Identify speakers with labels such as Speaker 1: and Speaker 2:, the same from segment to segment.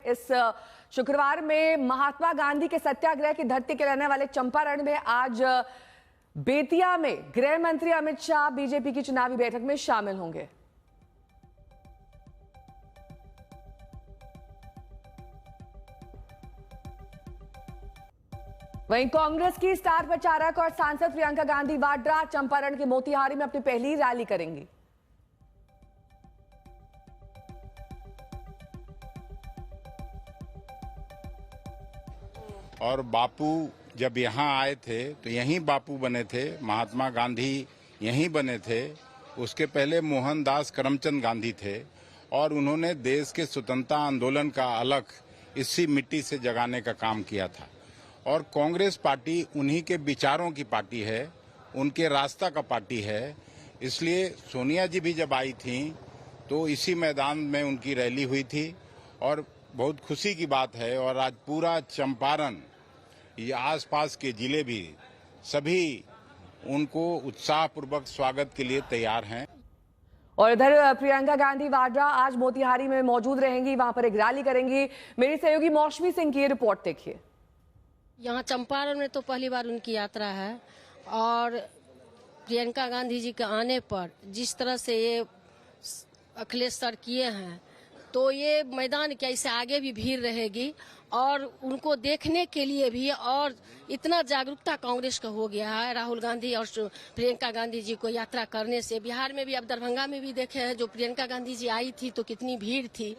Speaker 1: इस शुक्रवार में महात्मा गांधी के सत्याग्रह की धरती के रहने वाले चंपारण में आज बेतिया में गृह मंत्री अमित शाह बीजेपी की चुनावी बैठक में शामिल होंगे। वहीं कांग्रेस की स्टार प्रचारक और सांसद प्रियंका गांधी वाड्रा चंपारण के मोतिहारी में अपनी पहली रैली करेंगी।
Speaker 2: और बापू जब यहाँ आए थे तो यहीं बापू बने थे, महात्मा गांधी यहीं बने थे। उसके पहले मोहनदास करमचंद गांधी थे और उन्होंने देश के स्वतंत्रता आंदोलन का अलख इसी मिट्टी से जगाने का काम किया था। और कांग्रेस पार्टी उन्हीं के विचारों की पार्टी है, उनके रास्ता का पार्टी है। इसलिए सोनिया जी भी जब आई थी तो इसी मैदान में उनकी रैली हुई थी और बहुत खुशी की बात है। और आज पूरा चंपारण, ये आसपास के जिले भी सभी उनको उत्साहपूर्वक स्वागत के लिए तैयार हैं।
Speaker 1: और इधर प्रियंका गांधी वाड्रा आज मोतिहारी में मौजूद रहेंगी, वहां पर एक रैली करेंगी। मेरी सहयोगी मौसमी सिंह की रिपोर्ट देखिए।
Speaker 3: यहाँ चंपारण में तो पहली बार उनकी यात्रा है और प्रियंका गांधी जी के आने पर जिस तरह से ये अखिलेश सर किए हैं तो ये मैदान क्या, इससे आगे भी भीड़ रहेगी और उनको देखने के लिए भी। और इतना जागरूकता कांग्रेस का हो गया है राहुल गांधी और प्रियंका गांधी जी को यात्रा करने से। बिहार में भी, अब दरभंगा में भी देखे हैं, जो प्रियंका गांधी जी आई थी तो कितनी भीड़ थी।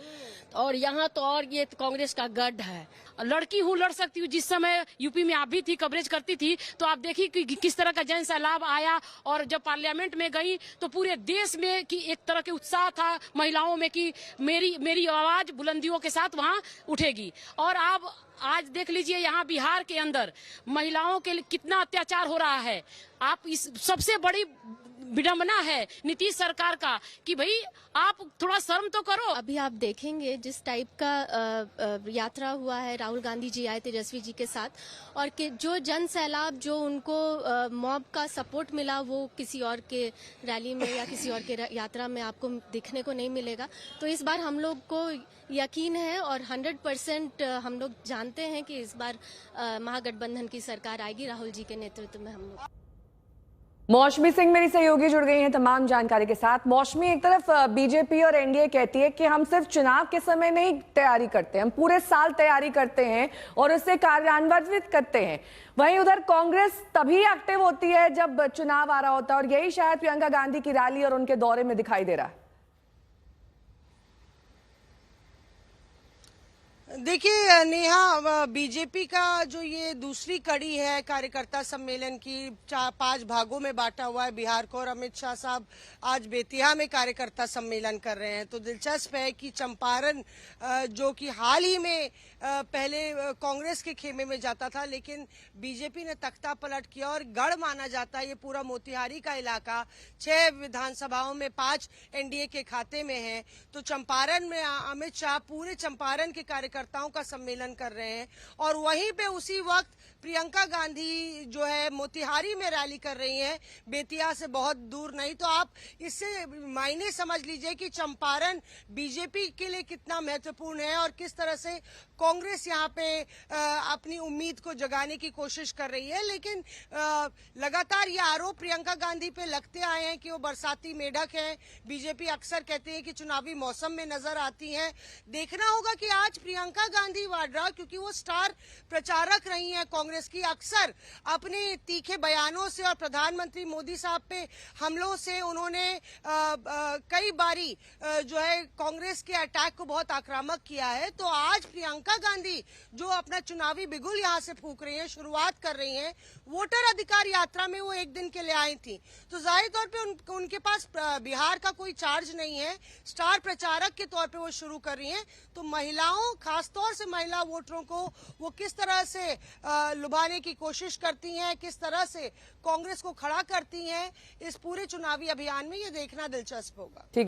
Speaker 3: और यहाँ तो और ये तो कांग्रेस का गढ़ है।
Speaker 4: लड़की हूँ, लड़ सकती हूँ। जिस समय यूपी में आप भी थी, कवरेज करती थी, तो आप देखी कि किस तरह का जन सैलाब आया। और जब पार्लियामेंट में गई तो पूरे देश में कि एक तरह के उत्साह था महिलाओं में कि मेरी आवाज बुलंदियों के साथ वहाँ उठेगी। और आप आज देख लीजिए यहाँ बिहार के अंदर महिलाओं के लिए कितना अत्याचार हो रहा है। आप इस सबसे बड़ी विडंबना है नीतीश सरकार का कि भाई आप थोड़ा शर्म तो करो।
Speaker 5: अभी आप देखेंगे जिस टाइप का यात्रा हुआ है, राहुल गांधी जी आए तेजस्वी जी के साथ, और कि जो जन सैलाब जो उनको मॉब का सपोर्ट मिला वो किसी और के रैली में या किसी और के यात्रा में आपको दिखने को नहीं मिलेगा। तो इस बार हम लोग को यकीन है और 100% हम लोग जानते हैं कि इस बार महागठबंधन की सरकार आएगी राहुल जी के नेतृत्व में। हम लोग
Speaker 1: मौसमी सिंह मेरी सहयोगी जुड़ गई हैं तमाम जानकारी के साथ। मौसमी, एक तरफ बीजेपी और एनडीए कहती है कि हम सिर्फ चुनाव के समय नहीं तैयारी करते, हम पूरे साल तैयारी करते हैं और उसे कार्यान्वित करते हैं। वहीं उधर कांग्रेस तभी एक्टिव होती है जब चुनाव आ रहा होता है और यही शायद प्रियंका गांधी की रैली और उनके दौरे में दिखाई दे रहा है।
Speaker 6: देखिए नेहा, बीजेपी का जो ये दूसरी कड़ी है कार्यकर्ता सम्मेलन की, 4-5 भागों में बांटा हुआ है बिहार को, और अमित शाह साहब आज बेतिया में कार्यकर्ता सम्मेलन कर रहे हैं। तो दिलचस्प है कि चंपारण जो कि हाल ही में पहले कांग्रेस के खेमे में जाता था, लेकिन बीजेपी ने तख्ता पलट किया और गढ़ माना जाता है ये पूरा मोतिहारी का इलाका। 6 विधानसभाओं में 5 एनडीए के खाते में है। तो चंपारण में अमित शाह पूरे चंपारण के कार्यकर्ताओं का सम्मेलन कर रहे हैं और वहीं पे उसी वक्त प्रियंका गांधी जो है मोतिहारी में रैली कर रही हैं, बेतिया से बहुत दूर नहीं। तो आप इससे मायने समझ लीजिए कि चंपारण बीजेपी के लिए कितना महत्वपूर्ण है और किस तरह से कांग्रेस यहाँ पे अपनी उम्मीद को जगाने की कोशिश कर रही है। लेकिन लगातार ये आरोप प्रियंका गांधी पे लगते आए हैं कि वो बरसाती मेढक है। बीजेपी अक्सर कहते हैं कि चुनावी मौसम में नजर आती हैं। देखना होगा कि आज प्रियंका गांधी वाड्रा, क्योंकि वो स्टार प्रचारक रही हैं कांग्रेस की, अक्सर अपने तीखे बयानों से और प्रधानमंत्री मोदी साहब पे हमलों से उन्होंने कई बारी जो है कांग्रेस के अटैक को बहुत आक्रामक किया है। तो आज प्रियंका गांधी जो अपना चुनावी बिगुल यहाँ से फूंक रही हैं, शुरुआत कर रही हैं, वोटर अधिकार यात्रा में वो एक दिन के लिए आई थी। तो जाहिर तौर पे उनके पास बिहार का कोई चार्ज नहीं है, स्टार प्रचारक के तौर पे वो शुरू कर रही हैं। तो महिलाओं, खासतौर से महिला वोटरों को वो किस तरह से लुभाने की कोशिश करती हैं, किस तरह से कांग्रेस को खड़ा करती हैं, इस पूरे चुनावी अभियान में ये देखना दिलचस्प होगा।